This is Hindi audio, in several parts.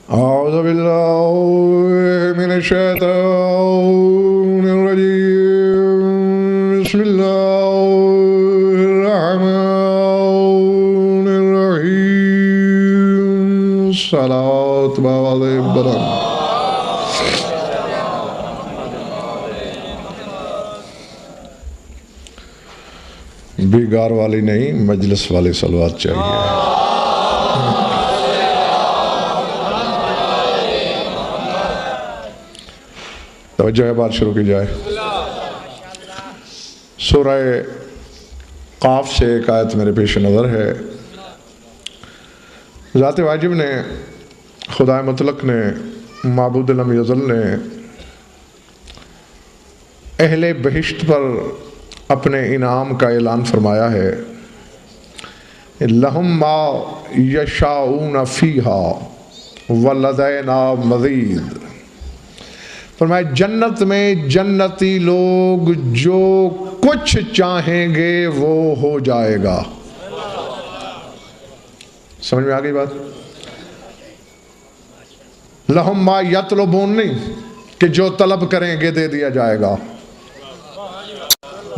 औज़ु बिल्लाहि मिनश शैतानिर रजीम। बिस्मिल्लाहिर रहमानिर रहीम। सलात वाले बरम। बिगार वाली नहीं, मजलिस वाली सलवात चाहिए। तवज्जो है, बात शुरू की जाए। सूरह काफ से एक आयत मेरे पेश नज़र है। ज़ात वाजिब ने, खुदा मुतलक ने, माबूद लम यज़ल ने अहले बहिश्त पर अपने इनाम का ऐलान फरमाया है। लहुम मा यशाऊन फीहा वलदैना मज़ीद। फरमाया जन्नत में जन्नती लोग जो कुछ चाहेंगे वो हो जाएगा। समझ में आ गई बात? लहुम मा यतलबून नहीं कि जो तलब करेंगे दे दिया जाएगा।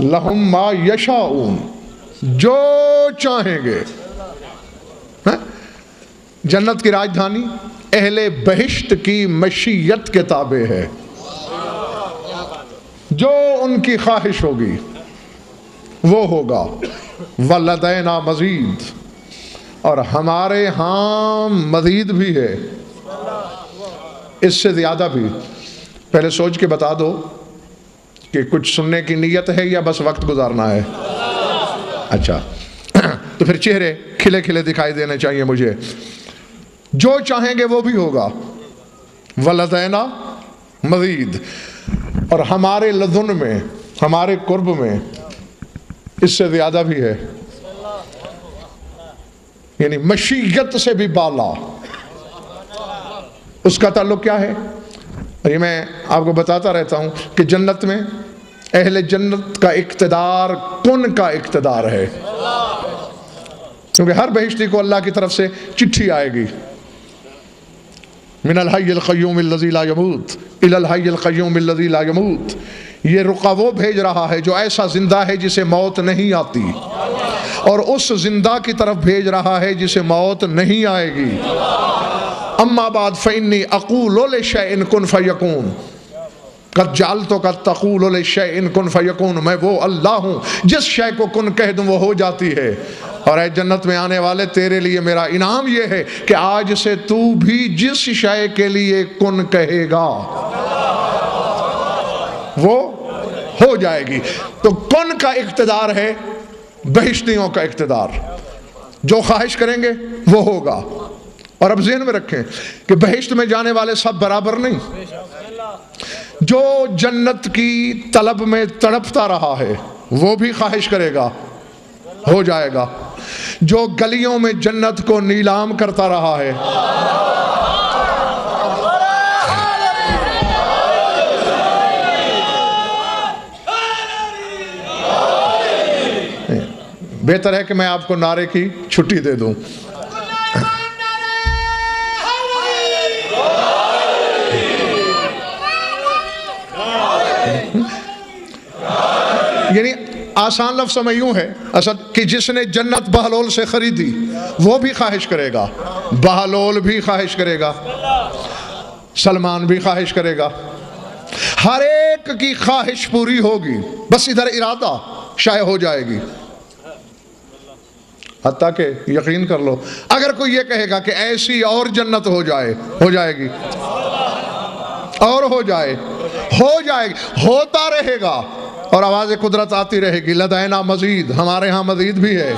लहुम मा यशाऊन, जो चाहेंगे। जन्नत की राजधानी अहले बहिश्त की मशीयत के ताबे है। जो उनकी ख्वाहिश होगी वो होगा। वलदैना मजीद, और हमारे यहाँ मजीद भी है, इससे ज़्यादा भी। पहले सोच के बता दो कि कुछ सुनने की नीयत है या बस वक्त गुजारना है? अच्छा, तो फिर चेहरे खिले खिले दिखाई देने चाहिए मुझे। जो चाहेंगे वो भी होगा। वलदैना मजीद, और हमारे लदुन में, हमारे कुर्ब में इससे ज़्यादा भी है, यानी मशीयत से भी बाला। उसका ताल्लुक क्या है? ये मैं आपको बताता रहता हूँ कि जन्नत में अहले जन्नत का इक़्तिदार कुन का इक़्तिदार है। क्योंकि हर बहिश्ती को अल्लाह की तरफ से चिट्ठी आएगी। मिनल हय्यिल क़य्यूमिल लज़ी ला यमूत इलल हय्यिल क़य्यूमिल लज़ी ला यमूत। ये रुक़ा वो भेज रहा है जो ऐसा जिंदा है जिसे मौत नहीं आती, और उस जिंदा की तरफ भेज रहा है जिसे मौत नहीं आएगी। अम्मा बाद फ़इन्नी अक़ूलु लिशैइन कुन फ़यकून कद जअल्तु कद तक़ूलु लिशैइन कुन फ़यकून। मैं वो अल्लाह हूँ जिस शय को कुन कह दूँ वो हो जाती है। और ऐ जन्नत में आने वाले, तेरे लिए मेरा इनाम ये है कि आज से तू भी जिस शय के लिए कुन कहेगा वो हो जाएगी। तो कुन का इक़्तिदार है बहिश्तियों का इक़्तिदार। जो ख्वाहिश करेंगे वो होगा। और अब ज़हन में रखें कि बहिश्त में जाने वाले सब बराबर नहीं। जो जन्नत की तलब में तड़पता रहा है वो भी ख्वाहिश करेगा, हो जाएगा। जो गलियों में जन्नत को नीलाम करता रहा है, बेहतर है कि मैं आपको नारे की छुट्टी दे दूं। यानी आसान लफ्ज़ में यूं है असद कि जिसने जन्नत बहलोल से खरीदी वो भी ख्वाहिश करेगा, बहलोल भी ख्वाहिश करेगा, सलमान भी ख्वाहिश करेगा। हर एक की ख्वाहिश पूरी होगी, बस इधर इरादा शाये हो जाएगी। हत्ता के यकीन कर लो, अगर कोई ये कहेगा कि ऐसी और जन्नत हो जाए, हो जाएगी, और हो जाएगी, होता रहेगा। और आवाज़ कुदरत आती रहेगी, लदैना मजीद, हमारे यहाँ मजीद भी है।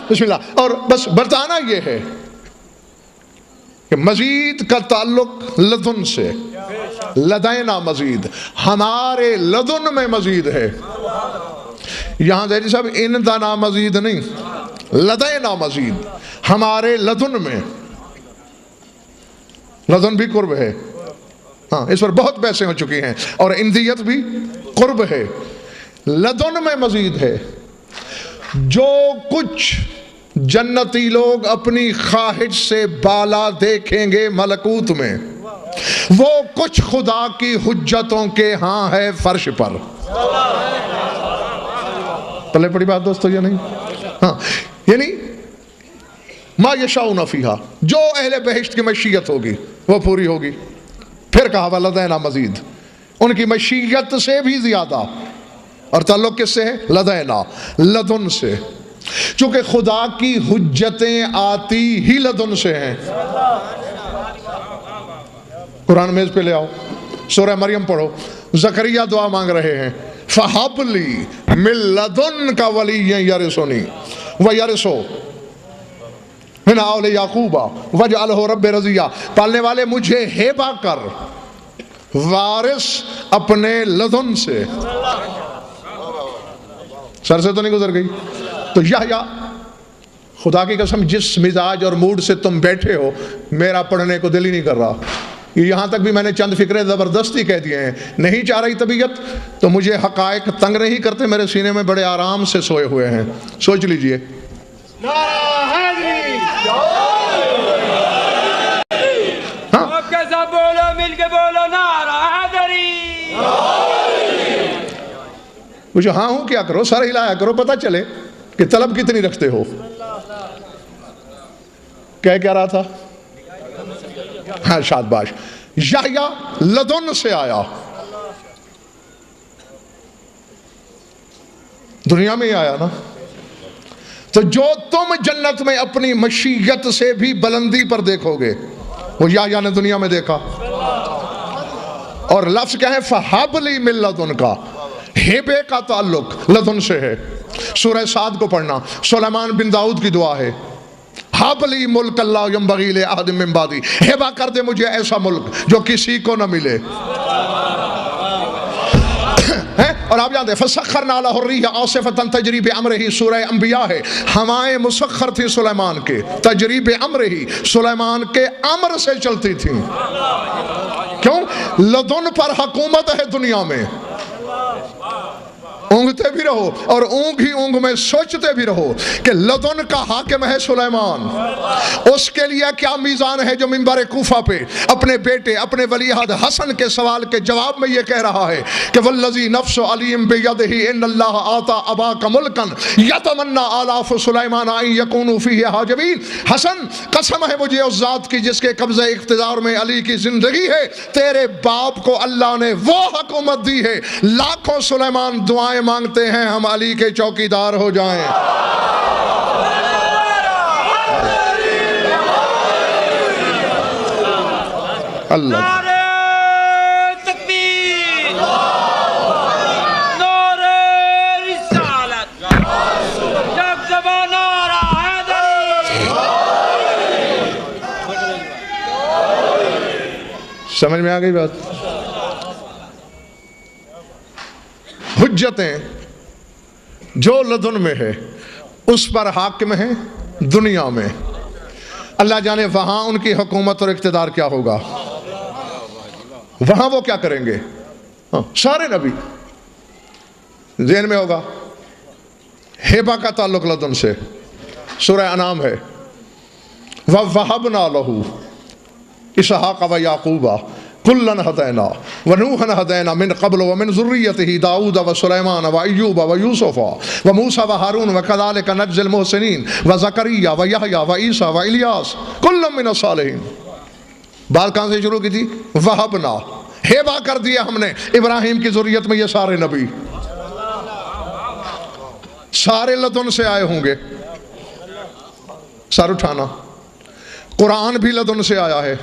बिस्मिल्लाह। और बस बताना ये है कि मजीद का ताल्लुक लदुन से। लदैना मजीद, हमारे लदुन में मजीद है। यहाँ जैसे सब इन दाना मजीद नहीं, लदैना मजीद, हमारे लदुन में। लदुन भी कुर्ब है। हाँ, इस पर बहुत बहसें हो चुकी हैं। और इंदियत भी कुर्ब है। लदुन में मजीद है। जो कुछ जन्नती लोग अपनी ख्वाहिश से बाला देखेंगे मलकूत में, वो कुछ खुदा की हुज्जतों के हाँ है फर्श पर। पहले बड़ी बात दोस्तों ये नहीं, हाँ यानी मा यशाउन फीहा, जो अहले बहिश्त की मशीयत होगी वो पूरी होगी। फिर कहा वलदैना मजीद, उनकी मशीयत से भी ज्यादा। और ताल्लुक किससे है? लदैना, लदुन से, चूंकि खुदा की हुज्जतें आती ही लदुन से हैं। कुरान मेज पे ले आओ, सूरह मरियम पढ़ो, जकरिया दुआ मांग रहे हैं, फहबली मिन लदुन का वलिय्यन यरिसुनी व यरिसु मिन औले याकूबा वजअलहु रब्बी रज़िया, पालने वाले मुझे हेबा कर वारिस अपने लदुन से। सर से तो नहीं गुजर गई? तो या खुदा की कसम, जिस मिजाज और मूड से तुम बैठे हो, मेरा पढ़ने को दिल ही नहीं कर रहा। यहाँ तक भी मैंने चंद फिक्रे ज़बरदस्ती कह दिए हैं। नहीं चाह रही तबीयत तो मुझे हकायक तंग नहीं करते, मेरे सीने में बड़े आराम से सोए हुए हैं। सोच लीजिए। हाँ बोलो, मिलके बोलो, नारा हैदरी। मुझे हाँ हूँ क्या करो, सर हिलाया करो, पता चले कि तलब कितनी रखते हो। क्या रहा था? हाँ शाबाश, याह्या लदुन से आया, दुनिया में ही आया ना। तो जो तुम जन्नत में अपनी मशीयत से भी बुलंदी पर देखोगे, वो याह्या ने दुनिया में देखा। और लफ्ज क्या है? फहबली मिन लदुन का, हेबे का ताल्लुक लदुन से है। सूरह साद को पढ़ना, सुलेमान बिन दाऊद की दुआ है, हाबली मुल्क अल्लाह यंबगी ले अहदिम मिन बादी, हेबा कर दे मुझे ऐसा मुल्क जो किसी को न मिले। और आप जानते हैं फसख्खरना लहु अर्रीह आसिफतन तजरी बिअम्रिही, सूरह अंबिया है। हवाएं मुसख्खर थी सुलेमान के, तजरी बिअम्रिही, सुलेमान के अम्र से चलती थी। क्यों? लदुन पर हुकूमत है दुनिया में। ऊँगते भी रहो और ऊँग ही ऊँग में सोचते भी रहो कि लदुन का हाकिम है सुलेमान। उसके लिए क्या मीज़ान है जो मिंबर कूफा पे अपने बेटे, अपने वलीअहद हसन के सवाल के जवाब में ये कह रहा है कि वल्लज़ी नफ्सु अलीम बियदिही इन्नल्लाह आता अबाका मुल्कन यतमन्ना आलाफ सुलेमान अन यकूनु फीही हाजिबीन। हसन, कसम है मुझे उस ज़ात की जिसके कब्ज़े इख्तिदार में अली की जिंदगी है, तेरे बाप को अल्लाह ने वो हुकूमत दी है, लाखों सुलेमान दुआएं मांगते हैं हम अली के चौकीदार हो जाएं। अल्लाह तकबीर, नारे रिसालत, जग ज़बान नारा हैदरी। समझ में आ गई बात? हुज्जतें जो लदुन में है उस पर हाकिम है दुनिया में। अल्लाह जाने वहां उनकी हुकूमत और इख्तिदार क्या होगा, वहां वो क्या करेंगे। हाँ, सारे नबी ज़हन में होगा। हेबा का ताल्लुक लदुन से, सूरह अनाम है, वहबना लहू इसहाक व याकूबा कुल्लन हदैना व नूहन हदैना मिन क़ब्ल व मिन ज़ुर्रियतिही दाऊद व सुलैमान व अय्यूब व यूसुफ़ व मूसा व हारून व कज़ालिक नज्ज़िल मुहसिनीन व ज़करिया व यहया व ईसा व इलियास कुल्लुम मिन अस्सालिहीन। बात कहाँ से शुरू की थी? वहबना, हेबा कर दिया हमने इब्राहिम की ज़ुर्रियत में ये सारे नबी। सारे लदुन से आए होंगे। सर उठाना। कुरान भी लदुन से आया है,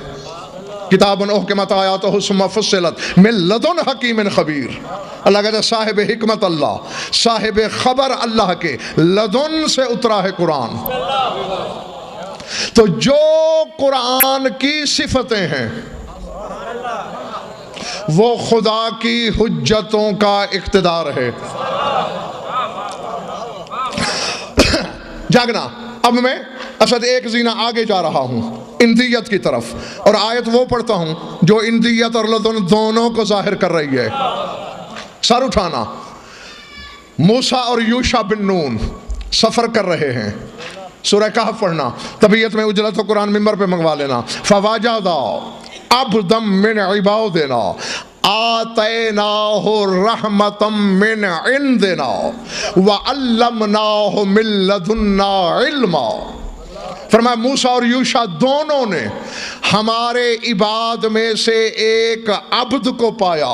किताबुन उहकिमत आयातुहु सुम्मा फुस्सिलत मिन लदुन हकीमिन खबीर। अल्लाह कहता है साहिब हिकमत अल्लाह, साहिब खबर अल्लाह के लदुन से उतरा है कुरान। तो जो कुरान की सिफतें हैं वो खुदा की हुज्जतों का इख्तिदार है। जागना। अब मैं असद एक जीना आगे जा रहा हूं इंदियत की तरफ, और आयत वो पढ़ता हूं जो इंदियत और लदुन दोनों को जाहिर कर रही है। सर उठाना। मूसा और यूशा बिन नून सफर कर रहे हैं, सूरह कहफ पढ़ना, तबीयत में उजलत हो कुरान मिंबर पे मंगवा लेना। फवाजादा अब्दम मिन इबादिना आतैनाहु रहमतम मिन इंदिना व अल्लमनाहु मिन लदुन्ना इल्मा। फरमाया मूसा और यूशा दोनों ने हमारे इबाद में से एक अब्द को पाया।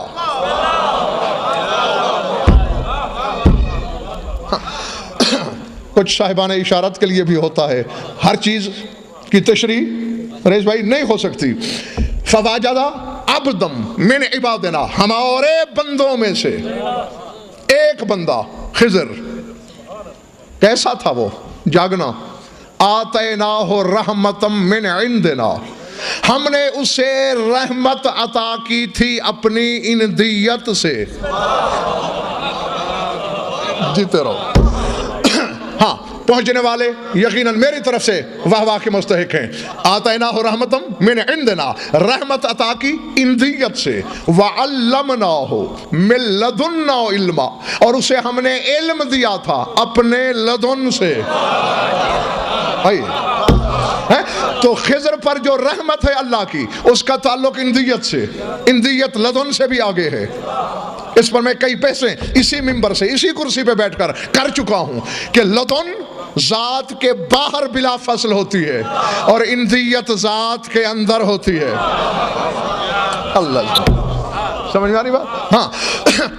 कुछ साहिबान इशारत के लिए भी होता है, हर चीज की तशरी रेज भाई नहीं हो सकती। फवाजदा अब्दम मिन इबादिना, हमारे बंदों में से एक बंदा खिजर, कैसा था वो? जागना। आतैनाहु रहमतम मिन इंदिना, हमने उसे रहमत अता की थी अपनी इंदियत से। जीते रहो। हाँ, पहुंचने वाले यकीनन मेरी तरफ से वाह वाह के मुस्तहिक हैं। आतैनाहु रहमतम मिन इंदिना, रहमत अता की इंदियत से। व अल्लमनाहु मिन लदुन्ना इल्मा, और उसे हमने इल्म दिया था अपने लदुन से। है तो खिजर पर जो रहमत है अल्लाह की, उसका ताल्लुक इंदियत से, इंदियत लदुन से भी आगे है। इस पर मैं कई पैसे इसी मिंबर से इसी कुर्सी पे बैठकर कर चुका हूं कि लदुन जात के बाहर बिला फसल होती है और इंदियत जात के अंदर होती है। अल्लाह, समझ में आ रही बात? हाँ,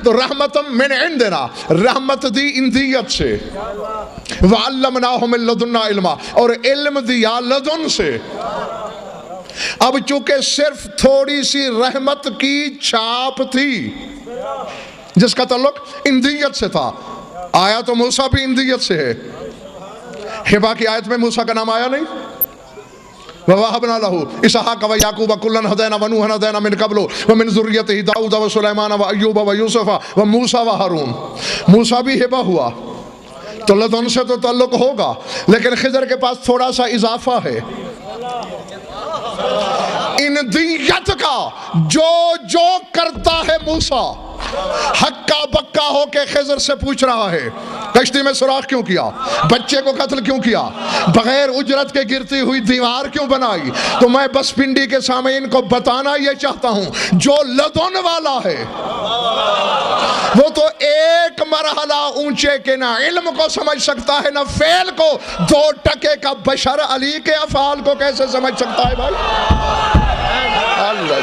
तो रहमतम मिन इंदिना, रहमत दी इंदियत से। व अल्लमनाहु मिन लदुन्ना इल्मा, और इल्म दिया लदुन से। अब चूंकि सिर्फ थोड़ी सी रहमत की छाप थी जिसका ताल्लुक इंदियत से था। आया तो मूसा भी इंदियत से है। हिबा की आयत में मूसा का नाम आया नहीं? ववहबना लहू इसहाक व याकूब कुल्लन हदैना व नूहन हदैना मिन क़ब्लु व मिन ज़ुर्रियतिही दाऊद व सुलैमान व अय्यूब व यूसुफ व मूसा व हारून। मूसा भी हिबा हुआ तो लदुन से तो ताल्लुक होगा, लेकिन खिजर के पास थोड़ा सा इजाफा है इंदियत का। जो जो करता है मूसा हक्का बक्का होके खिजर से पूछ रहा है, कश्ती में सुराख क्यों किया, बच्चे को कत्ल क्यों किया, बगैर उजरत के गिरती हुई दीवार क्यों बनाई? तो मैं बस पिंडी के सामने इनको बताना ये चाहता हूं, जो लदुन वाला है वो तो एक मरहला ऊंचे के ना इल्म को समझ सकता है ना फेल को। 2 टके का बशर अली के अफाल को कैसे समझ सकता है भाई? अल्लाह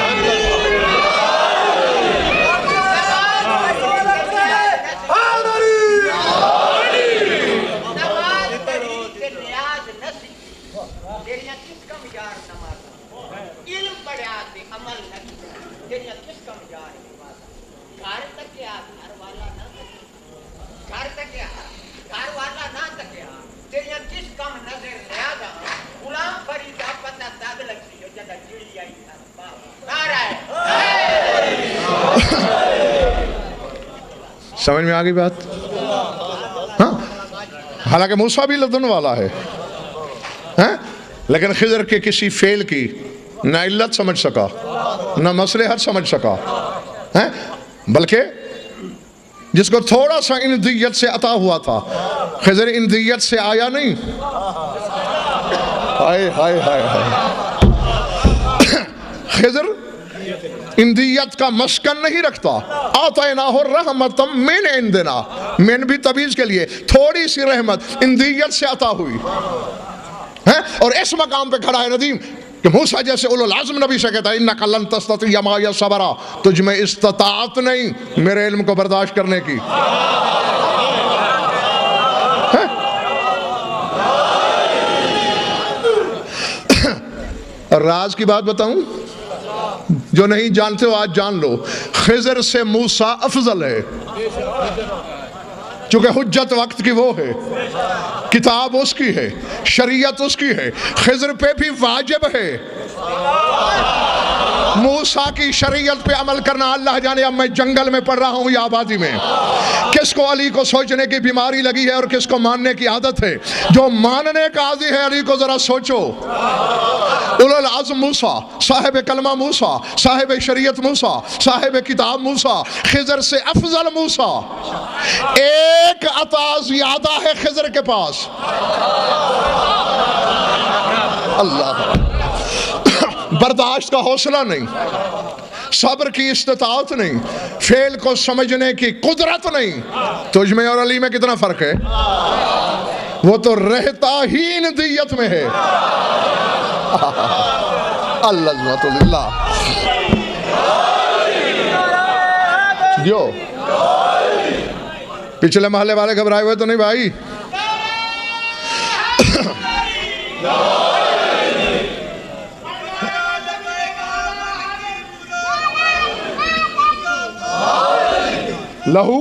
समझ में आ गई बात? हाँ, हालांकि मूसा भी लदुन वाला है, लेकिन खिजर के किसी फेल की ना इल्लत समझ सका ना मसलहत समझ सका, बल्कि जिसको थोड़ा सा इंदियत से अता हुआ था, खिजर इंदियत से आया नहीं। हाय हाय हाय हाय, खिजर इंदियत का मस्कन नहीं रखता। आतैनाहु रहमतम मिन इंदिना, मिन भी तबीज के लिए, थोड़ी सी रहमत इंदियत से अता हुई है। और इस मकाम पे खड़ा है नदीम कि मूसा जैसे उलुल आज़म नबी से कहता है इन्नका लन तस्ततिया माया सबरा, तुझ में इस्तिताअत नहीं मेरे इल्म को बर्दाश्त करने की। राज की बात बताऊं, जो नहीं जानते हो आज जान लो, खिजर से मूसा अफजल है, क्योंकि हुज्जत वक्त की वो है, किताब उसकी है, शरीयत उसकी है, खिजर पे भी वाजिब है मूसा की शरीयत पे अमल करना। अल्लाह जाने अब मैं जंगल में पढ़ रहा हूँ या आबादी में, किसको अली को सोचने की बीमारी लगी है और किसको मानने की आदत है। जो मानने का आदी है अली को जरा सोचो। उलुल आज़म मूसा, साहिब कलमा मूसा, साहिब शरीयत मूसा, साहिब किताब मूसा, खिजर से अफजल मूसा। एक अता ज़्यादा है खिजर के पास। अल्लाह, बर्दाश्त का हौसला नहीं, सब्र की इस्तिताअत नहीं, फेल को समझने की कुदरत नहीं। तुझ में और अली में कितना फर्क है? वो तो रहता ही इंदियत में है। अल्लाह जो पिछले महल्ले वाले घबराए हुए तो नहीं भाई? लहू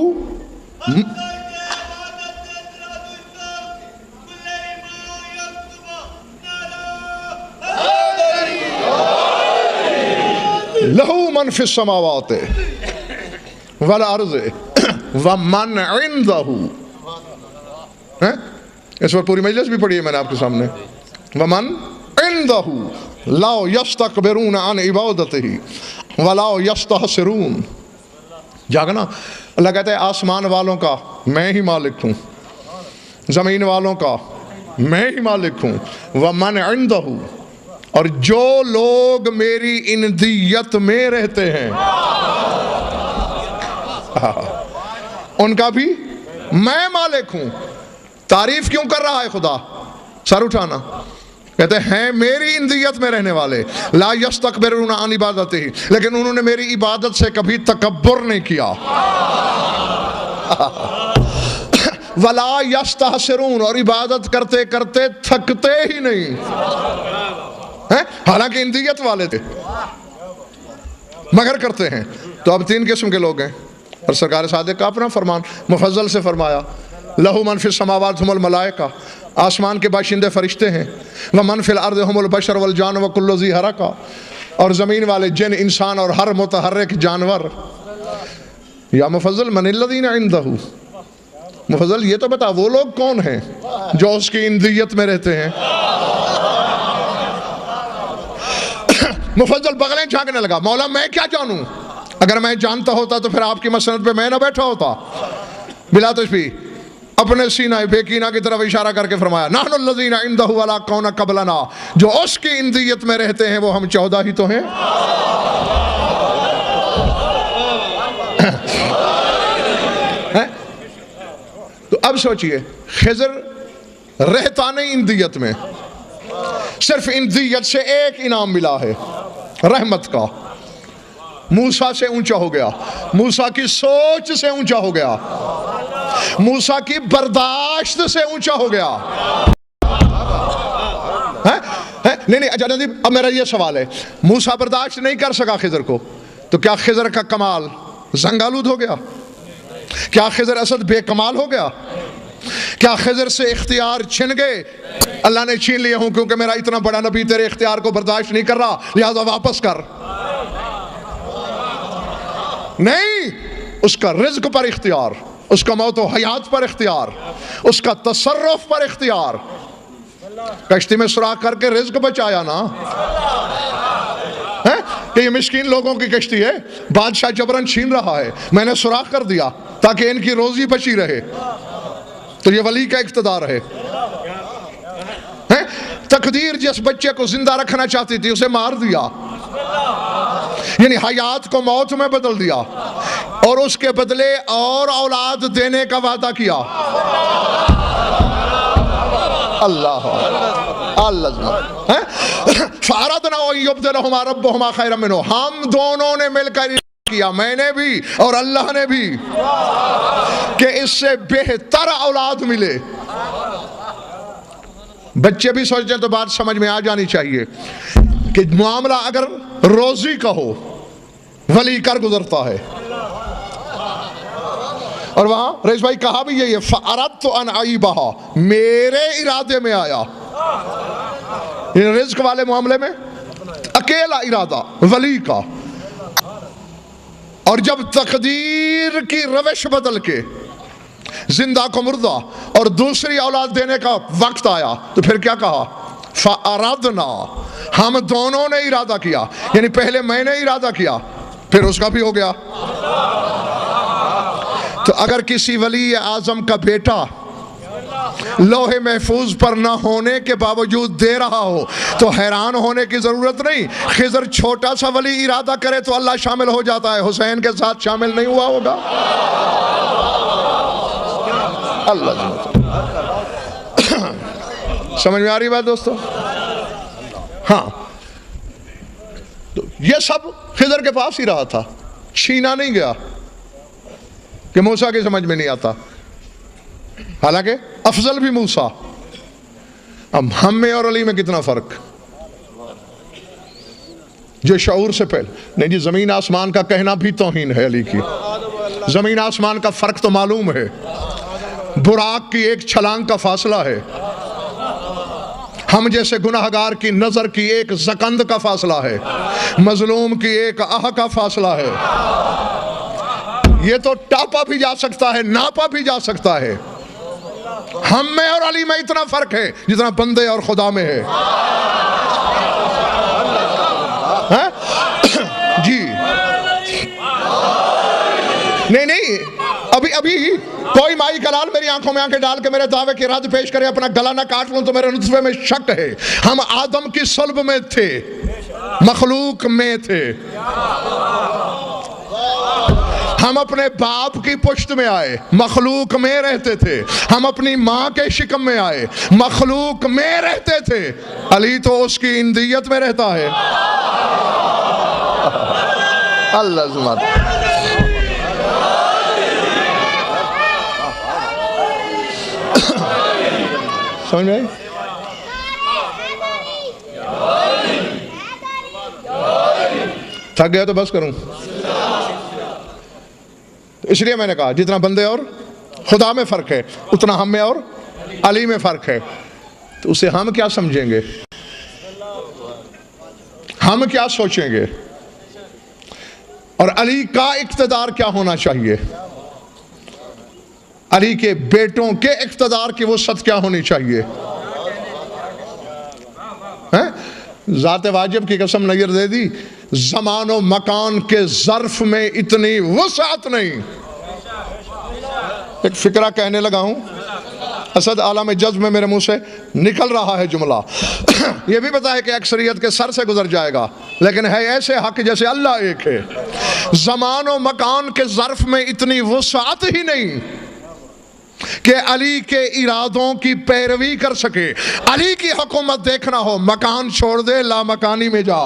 लहू मन फिस समावात वल अर्ज़ व मन इंदहू। इस पर पूरी मजलिस भी पढ़ी है मैंने आपके सामने। व मन इंदहू लाओ यस्तकबिरून अन इबादतिही वलाओ यस्तहसिरून। जागना, अल्लाह कहते हैं आसमान वालों का मैं ही मालिक हूँ, ज़मीन वालों का मैं ही मालिक हूँ। व मन इंदहू, और जो लोग मेरी इंदियत में रहते हैं उनका भी मैं मालिक हूं। तारीफ क्यों कर रहा है खुदा? सर उठाना, कहते हैं मेरी इंदियत में रहने वाले ला यस्तकबिरून अन इबादतिही, लेकिन उन्होंने मेरी इबादत से कभी तकब्बुर नहीं किया। वला यस्तहसिरून, और इबादत करते करते थकते ही नहीं हैं, हालांकि इंदियत वाले थे मगर करते हैं। तो अब तीन किस्म के लोग हैं, और सरकार सादिक का अपना फरमान मुफज्जल से फरमाया लहू मन फिस समावात हुमुल मलाइका, आसमान के बाशिंदे फरिश्ते हैं। व मन फिल अर्द हुमुल बशर वल जान व कुल्लु ज़ी हरका, और ज़मीन वाले जिन इंसान और हर मुतहर्रिक जानवर। या मुफज्जल मनिल्लज़ीना इंदहू, मुफज्जल ये तो बता वो लोग कौन हैं जो उसकी इंदियत में रहते हैं। मुफज्जल बगलें झांकने लगा, मौला मैं क्या जानूं? अगर मैं जानता होता तो फिर आपकी मसनद पे मैं ना बैठा होता। बिला तशबीह अपने सीना बेकीना की तरफ इशारा करके फरमाया नाहनुल्लज़ीना इंदहू वला कौन क़बलना, जो उसकी इंदियत में रहते हैं वो हम 14 ही तो हैं। तो अब सोचिए, खिज़र रहता नहीं इंदियत में, सिर्फ इंदियत से एक इनाम मिला है रहमत का। मूसा से ऊंचा हो गया, मूसा की सोच से ऊंचा हो गया, मूसा की बर्दाश्त से ऊंचा हो गया। नहीं अच्छा नदीब, अब मेरा ये सवाल है, मूसा बर्दाश्त नहीं कर सका खिज़र को, तो क्या खिज़र का कमाल जंगालूद हो गया? क्या खिज़र असद बेकमाल हो गया? क्या खिज़र से इख्तियार छिन गए? अल्लाह ने छीन लिए हूं क्योंकि मेरा इतना बड़ा नबी तेरे इख्तियार को बर्दाश्त नहीं कर रहा, लिहाजा वापस कर। नहीं, उसका रिज़्क़ पर इख्तियार, उसका मौत व हयात पर इख्तियार, उसका तसर्रुफ पर इख्तियार। कश्ती में सुराख करके रिज़्क़ बचाया ना है कि ये मिस्कीन लोगों की कश्ती है, बादशाह जबरन छीन रहा है, मैंने सुराख कर दिया ताकि इनकी रोजी बची रहे। तो ये वली का इक़्तिदार है। तकदीर जिस बच्चे को जिंदा रखना चाहती थी उसे मार दिया, यानी हयात को मौत में बदल दिया, और उसके बदले और औलाद देने का वादा किया। अल्लाह हम दोनों ने मिलकर किया, मैंने भी और अल्लाह ने भी, कि इससे बेहतर औलाद मिले। बच्चे भी सोचते तो बात समझ में आ जानी चाहिए कि मामला अगर रोजी का हो, वली कर गुजरता है। और वहां रईस भाई कहा भी यही है, फ़अरदतु अन अईबहा, मेरे इरादे में आया। रिज़्क़ वाले मामले में अकेला इरादा वली का, और जब तकदीर की रविश बदल के जिंदा को मुर्दा और दूसरी औलाद देने का वक्त आया तो फिर क्या कहा? फ़अरदना, हम दोनों ने इरादा किया, यानी पहले मैंने इरादा किया फिर उसका भी हो गया। तो अगर किसी वली आज़म का बेटा लोहे महफूज पर न होने के बावजूद दे रहा हो तो हैरान होने की जरूरत नहीं। खिजर छोटा सा वली इरादा करे तो अल्लाह शामिल हो जाता है, हुसैन के साथ शामिल नहीं हुआ होगा। अल्लाह समझ में आ रही बात दोस्तों? हाँ, तो ये सब खिजर के पास ही रहा था, छीना नहीं गया कि मूसा की समझ में नहीं आता। हालांकि अफजल भी मूसा। अब हम में और अली में कितना फर्क, जो शऊर से पहले नहीं जी, जमीन आसमान का कहना भी तौहीन है अली की। जमीन आसमान का फर्क तो मालूम है, बुराक की एक छलांग का फासला है, हम जैसे गुनाहगार की नजर की एक जकंद का फासला है, मजलूम की एक आह का फासला है। ये तो टापा भी जा सकता है, नापा भी जा सकता है। हम में और अली में इतना फर्क है जितना बंदे और खुदा में है, है? जी नहीं, अभी कोई माई कलाल मेरी आंखों में आंखें डाल के मेरे दावे की रद्द पेश करे, अपना गला ना काट लूं तो मेरे नुत्फे में शक है। हम आदम की सल्ब में थे, मखलूक में थे। हम अपने बाप की पुश्त में आए, मखलूक में रहते थे। हम अपनी माँ के शिकम में आए, मखलूक में रहते थे। अली तो उसकी इंदियत में रहता है। अल्लाह समझ में आई? थक गया तो बस करूं, तो इसलिए मैंने कहा जितना बंदे और खुदा में फर्क है उतना हम में और अली में फर्क है। तो उसे हम क्या समझेंगे, हम क्या सोचेंगे, और अली का इक्तदार क्या होना चाहिए, अली के बेटों के इक्तदार की वसअत क्या होनी चाहिए। हैं? ज़ात वाजिब की कसम नजर दे दी, ज़मान और मकान के ज़र्फ में इतनी वसअत नहीं। एक फिक्रा कहने लगा हूं, असद आलम जज्ब में मेरे मुंह से निकल रहा है जुमला। यह भी पता है कि अक्सरियत के सर से गुजर जाएगा, लेकिन है ऐसे हक जैसे अल्लाह एक है। ज़मान और मकान के ज़र्फ में इतनी वसअत ही नहीं कि अली के इरादों की पैरवी कर सके। अली की हुकूमत देखना हो, मकान छोड़ दे, लामकानी में जा।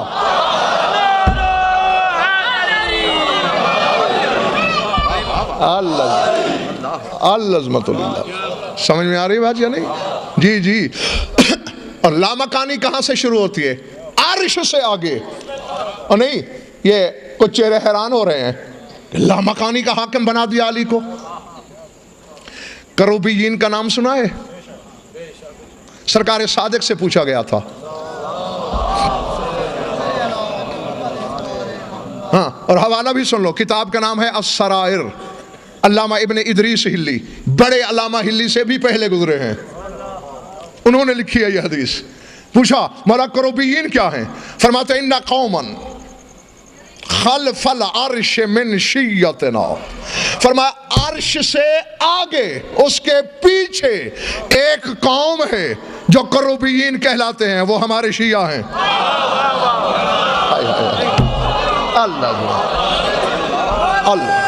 अल्लाह समझ में आ रही बात या नहीं? जी जी। और लामकानी कहां से शुरू होती है? अर्श से आगे। और नहीं, ये कुछ चेहरे हैरान हो रहे हैं, लामकानी का हाकिम बना दिया अली को। करूबीयीन का नाम सुना है? सरकार सादिक से पूछा गया था। हाँ, और हवाला भी सुन लो, किताब का नाम है अस्सराइर। अल्लामा इब्ने इदरीस हिल्ली, बड़े अल्लामा हिल्ली से भी पहले गुजरे हैं, उन्होंने लिखी है यह हदीस। पूछा मौला करूबीयीन क्या हैं? फरमाते इन्ना कौमन खल्फल अर्श मिन शिय्यतना। फरमाया अर्श से आगे, उसके पीछे एक कौम है जो करूबीयीन कहलाते हैं, वो हमारे शिया हैं। अल्लाह अल्लाह।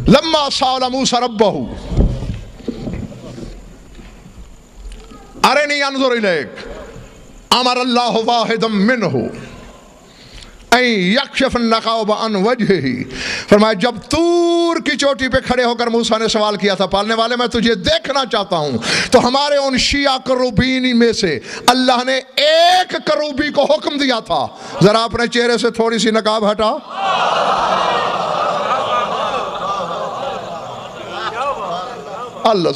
लम्मा साल मूसा रब्बहू अरनी अनजुर इलैक अमर अल्लाह वाहिदम मिनहु ऐ यक्शफ नकाब अन वजहिही। फरमाया जब तूर की चोटी पे खड़े होकर मूसा ने सवाल किया था, पालने वाले मैं तुझे देखना चाहता हूं, तो हमारे उन शिया करूबीन में से अल्लाह ने एक करूबी को हुक्म दिया था, जरा अपने चेहरे से थोड़ी सी नकाब हटा। अल्लाह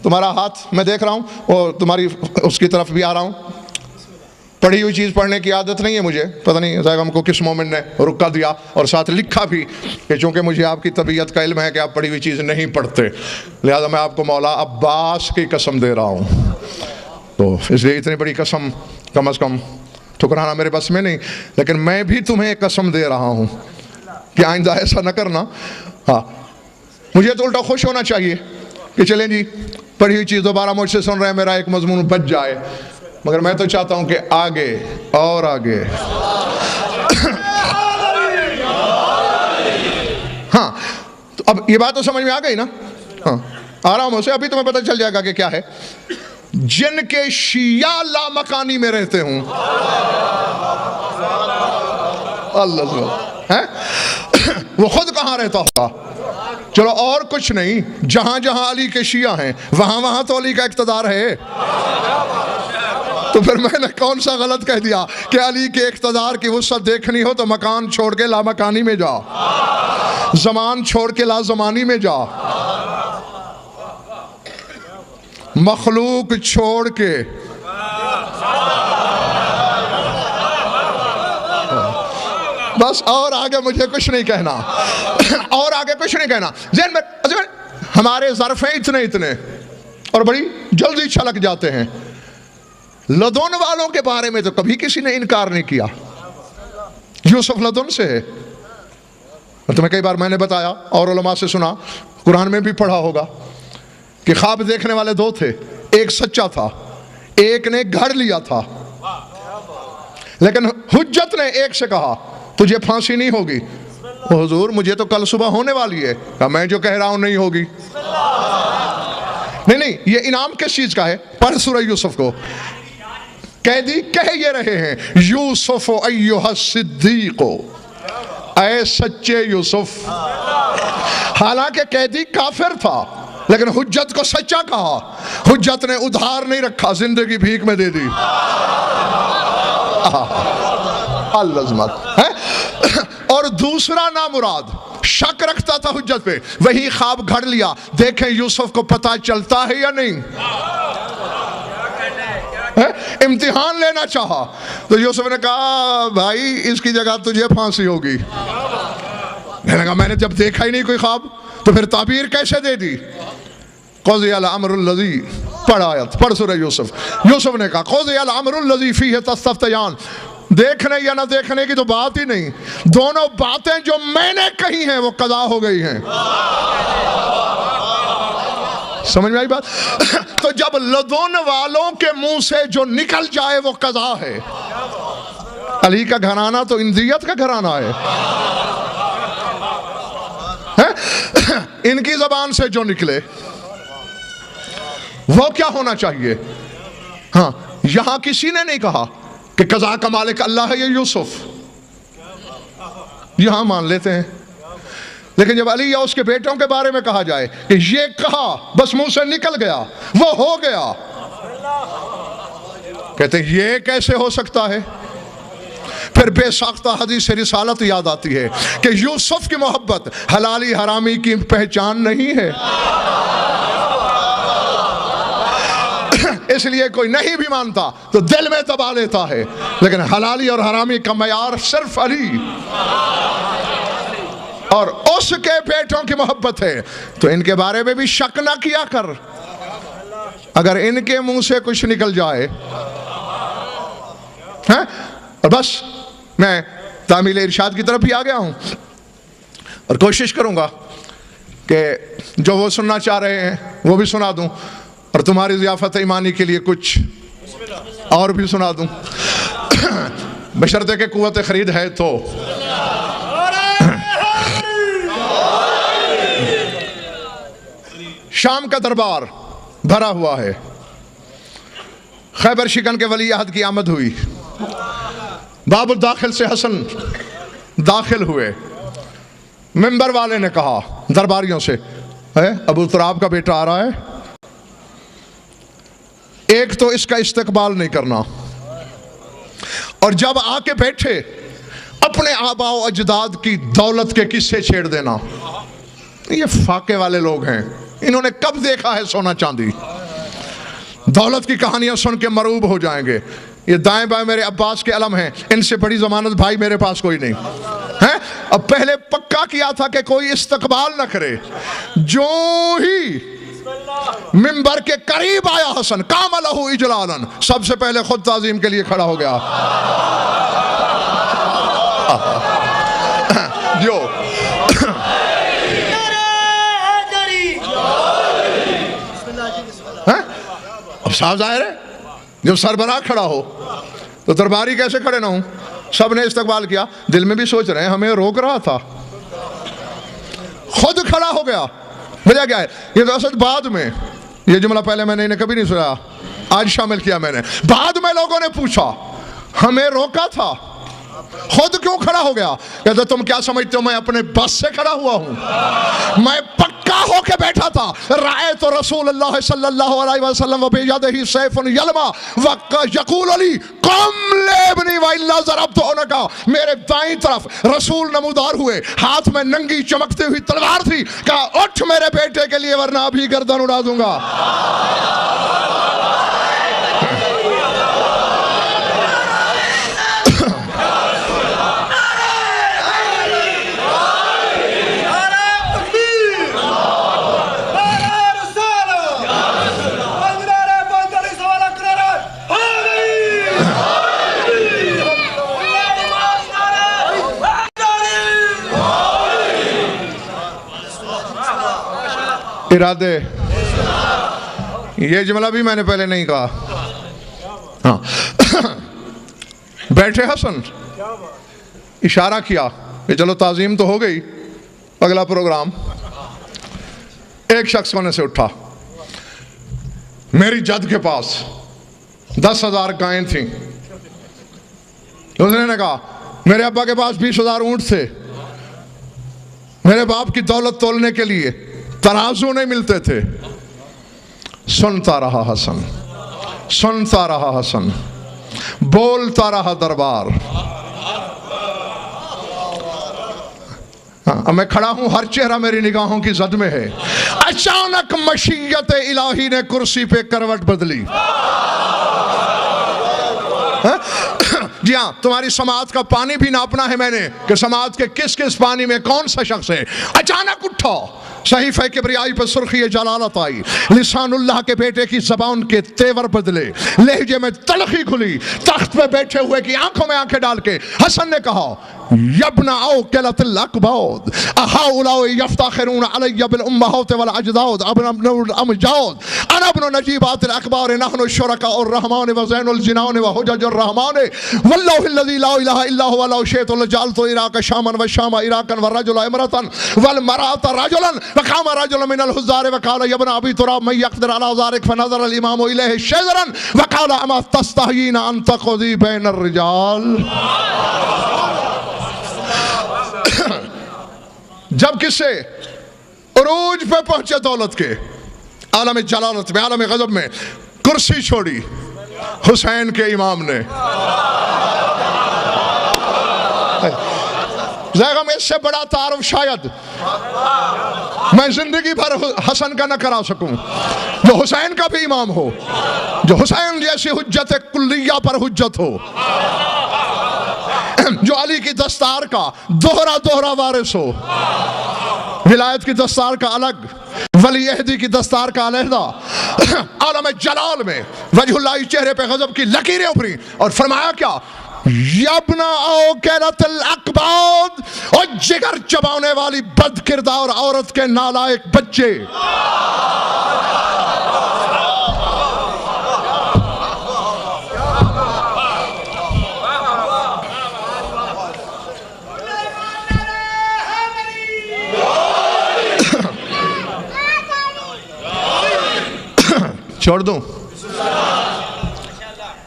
तुम्हारा हाथ मैं देख रहा हूँ और तुम्हारी उसकी तरफ भी आ रहा हूँ। पढ़ी हुई चीज़ पढ़ने की आदत नहीं है मुझे, पता नहीं साहब हमको किस मोमेंट ने रुका दिया, और साथ लिखा भी कि चूँकि मुझे आपकी तबीयत का इल्म है कि आप पढ़ी हुई चीज़ नहीं पढ़ते, लिहाजा मैं आपको मौला अब्बास की कसम दे रहा हूँ। तो इसलिए इतनी बड़ी कसम कम अज़ कम ठुकराना मेरे बस में नहीं, लेकिन मैं भी तुम्हें कसम दे रहा हूँ कि आइंदा ऐसा न करना। हाँ, मुझे तो उल्टा खुश होना चाहिए कि चलें जी, पढ़ी हुई चीज़ दोबारा मुझसे सुन रहे हैं, मेरा एक मजमून बच जाए, मगर मैं तो चाहता हूँ कि आगे और आगे। हाँ, तो अब ये बात तो समझ में आ गई ना? हाँ, आराम से अभी तुम्हें पता चल जाएगा कि क्या है। जिनके शिया लामकानी में रहते हूं, अल्लाह है, वो खुद कहां रहता होगा? चलो और कुछ नहीं, जहां जहां अली के शिया हैं वहां वहां तो अली का इक़्तिदार है। तो फिर मैंने कौन सा गलत कह दिया कि अली के इक़्तिदार की वुसअत देखनी हो तो मकान छोड़ के लामकानी में जा, ज़मान छोड़ के लाज़मानी में जा, मखलूक छोड़ के बस, और आगे मुझे कुछ नहीं कहना, और आगे कुछ नहीं कहना। ज़हन में हमारे ज़र्फ़े इतने और बड़ी जल्दी छलक जाते हैं। लदुन वालों के बारे में तो कभी किसी ने इनकार नहीं किया। यूसुफ लदुन से है, तुम्हें कई बार मैंने बताया और उलमा से सुना, कुरान में भी पढ़ा होगा कि ख्वाब देखने वाले दो थे, एक सच्चा था, एक ने घड़ लिया था। लेकिन हुज्जत ने एक से कहा तुझे फांसी नहीं होगी। हुजूर मुझे तो कल सुबह होने वाली है। कहा मैं जो कह रहा हूं नहीं होगी। नहीं, ये इनाम किस चीज का है? पढ़ सूरह यूसुफ को। कैदी कह ये रहे हैं यूसुफ अय्युहा सिद्दीक़ो, ऐ सच्चे यूसुफ। हालांकि कैदी काफिर था लेकिन हुज्जत को सच्चा कहा। हुज्जत ने उधार नहीं रखा, जिंदगी भीख में दे दी। अल्लाह है। और दूसरा नामुराद शक रखता था हुज्जत पे, वही ख्वाब घड़ लिया। देखें यूसुफ को पता चलता है या नहीं। इम्तिहान लेना चाहा तो यूसुफ ने कहा भाई इसकी जगह तुझे फांसी होगी। मैंने कहा मैंने जब देखा ही नहीं कोई ख्वाब तो फिर ताबीर कैसे दे दी? क़ज़ी अल अम्रुल लज़ी, पढ़ आयत, पढ़ सूरह यूसुफ। यूसुफ ने कहा क़ज़ी अल अम्रुल लज़ी फ़ीहि तस्तफ़्तियान, देखने या ना देखने की तो बात ही नहीं, दोनों बातें जो मैंने कही हैं वो कज़ा हो गई हैं। समझ में आई बात? तो जब लदुन वालों के मुंह से जो निकल जाए वो कज़ा है। अली का घराना तो इंदियत का घराना है। इनकी जबान से जो निकले वो क्या होना चाहिए? हाँ, यहां किसी ने नहीं कहा कि कज़ा का मालिक अल्लाह है ये यूसुफ, यहां मान लेते हैं। लेकिन जब अली या उसके बेटों के बारे में कहा जाए कि ये कहा, बस मुंह से निकल गया, वो हो गया, कहते हैं ये कैसे हो सकता है? फिर बेसाख्ता हदीस रिसालत याद आती है कि यूसुफ की मोहब्बत हलाली हरामी की पहचान नहीं है। इसलिए कोई नहीं भी मानता तो दिल में दबा लेता है, लेकिन हलाली और हरामी का मयार सिर्फ अली और उसके बेटों की मोहब्बत है। तो इनके बारे में भी शक ना किया कर। अगर इनके मुंह से कुछ निकल जाए हैं, और बस मैं तामील इरशाद की तरफ भी आ गया हूं और कोशिश करूंगा कि जो वो सुनना चाह रहे हैं वो भी सुना दूं और तुम्हारी ज़ियाफ़त ईमानी के लिए कुछ और भी सुना दूं, बशर्ते के कुव्वत खरीद है तो। शाम का दरबार भरा हुआ है। खैबर शिकन के वली अहद की आमद हुई। बाबुल दाखिल से हसन दाखिल हुए। मिंबर वाले ने कहा दरबारियों से, अबू तुराब का बेटा आ रहा है, एक तो इसका इस्तकबाल नहीं करना, और जब आके बैठे अपने आबाओ अजदाद की दौलत के किस्से छेड़ देना। ये फाके वाले लोग हैं, इन्होंने कब देखा है सोना चांदी? दौलत की कहानियां सुन के मरूब हो जाएंगे। ये दाएं बाएं मेरे अब्बास के अलम हैं, इनसे बड़ी जमानत भाई मेरे पास कोई नहीं है। अब पहले पक्का किया था कि कोई इस्तकबाल न करे, जो ही मिंबर के करीब आया हसन, काम लहू इजलालन, सबसे पहले खुद ताजीम के लिए खड़ा हो गया। जो अब साफ जाहिर है जब सरबराह खड़ा हो तो दरबारी कैसे खड़े ना हो। सब ने इस्तकबाल किया, दिल में भी सोच रहे हैं हमें रोक रहा था, खुद खड़ा हो गया। वजह क्या है? ये तो असल बाद में, ये जुमला पहले मैंने इन्हें कभी नहीं सुना, आज शामिल किया मैंने। बाद में लोगों ने पूछा हमें रोका था, खुद क्यों खड़ा हो गया? कहते तुम क्या समझते हो मैं अपने बस से खड़ा हुआ हूं? मैं पक्का होके बैठा था। राय तो रसूल अल्लाह सल्लल्लाहु अलैहि वसल्लम बियदिही सैफुन यलमा व यकूल अली कम लेबनी व इल्ला ज़रबतु उनका, मेरे दाईं तरफ रसूल नमूदार हुए, हाथ में नंगी चमकती हुई तलवार थी। कहा उठ मेरे बेटे के लिए वरना अभी गर्दन उड़ा दूंगा। इरादे, ये जुमला भी मैंने पहले नहीं कहा। हाँ बैठे हसन, इशारा किया कि चलो ताजीम तो हो गई, अगला प्रोग्राम। एक शख्स कोने से उठा, मेरी जद के पास 10,000 गायें थी। उसने कहा मेरे अब्बा के पास 20,000 ऊंट थे, मेरे बाप की दौलत तोलने के लिए तराजू नहीं मिलते थे। सुनता रहा हसन, सुनता रहा हसन, बोलता रहा दरबार। हाँ, मैं खड़ा हूं, हर चेहरा मेरी निगाहों की जद में है। अचानक मशीयत इलाही ने कुर्सी पे करवट बदली। जी हाँ, तुम्हारी समाज का पानी भी नापना है मैंने कि समाज के किस किस पानी में कौन सा शख्स है। अचानक उठा, सहीफे किब्रियाई पर सुर्खी जलालत आई, लिसानुल्लाह के बेटे की जबान के तेवर बदले, लहजे में तलखी खुली। तख्त पे बैठे हुए की आंखों में आंखें डाल के हसन ने कहा यब्ना औकलतिल अकबाद अहाउलाउ यफ्तखिरून अलैया बिल उम्महात वल अजदाद अब्नुल अमजाद अना इब्नु नजीबातिल अकबार नहनु शुरका और रहमान व ज़ैनुल जिनान व हुज्जुर रहमान वल्लाहु अल्लज़ी ला इलाहा इल्ला हुवा लौ शैतुल जअलतु इराक शामन व शाम इराकन व रजुल इमरतन वल मरात रजुलन व काम रजुल मिनल हुज़ार व क़ाल या इब्न अबी तुराब मैं यक़दिर अला ज़ालिक फनज़र अल इमाम इलैहि शज़रन व क़ाल अमा तस्तहीना अन तक़दी बैन अर रिजाल। जब किससे उरूज पे पहुंचे दौलत के आलम जलालत में, आलम गजब में, कुर्सी छोड़ी हुसैन के इमाम ने। ज़ैगम इससे बड़ा तारुफ शायद मैं जिंदगी भर हसन का न करा सकूं, जो हुसैन का भी इमाम हो, जो हुसैन जैसी हुज्जत कुल्लिया पर हुज्जत हो, जो अली की दस्तार का दोहरा दोहरा वारिस हो, विलायत की दस्तार का अलग, वली अहदी की दस्तार का अलहदा। आलम जलाल में वजहुल्लाह चेहरे पे गजब की लकीरें उभरी और फरमाया क्या यब्ना औकलतिल अकबाद, और जिगर चबाने वाली बद किरदार औरत के नालायक बच्चे। छोड़ दूं?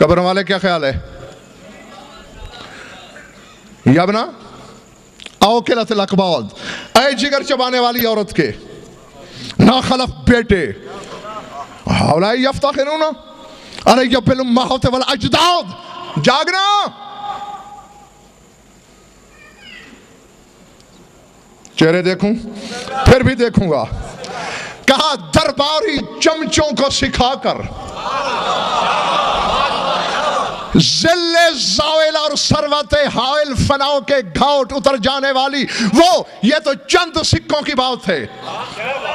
कब्र वाले क्या ख्याल है? यब्ना औकलतिल अकबाद, ऐ जिगर चबाने वाली औरत के नाखलफ बेटे, हौलाई यफ्तखिरून अलैया बिल उम्महात वल अजदाद, जागना। चेहरे देखूं फिर भी देखूंगा। कहा दरबारी चमचों को सिखाकर ज़िल्ले ज़ाविल और सरवत हाइल फनाओं के घाट उतर जाने वाली वो, ये तो चंद सिक्कों की बात है।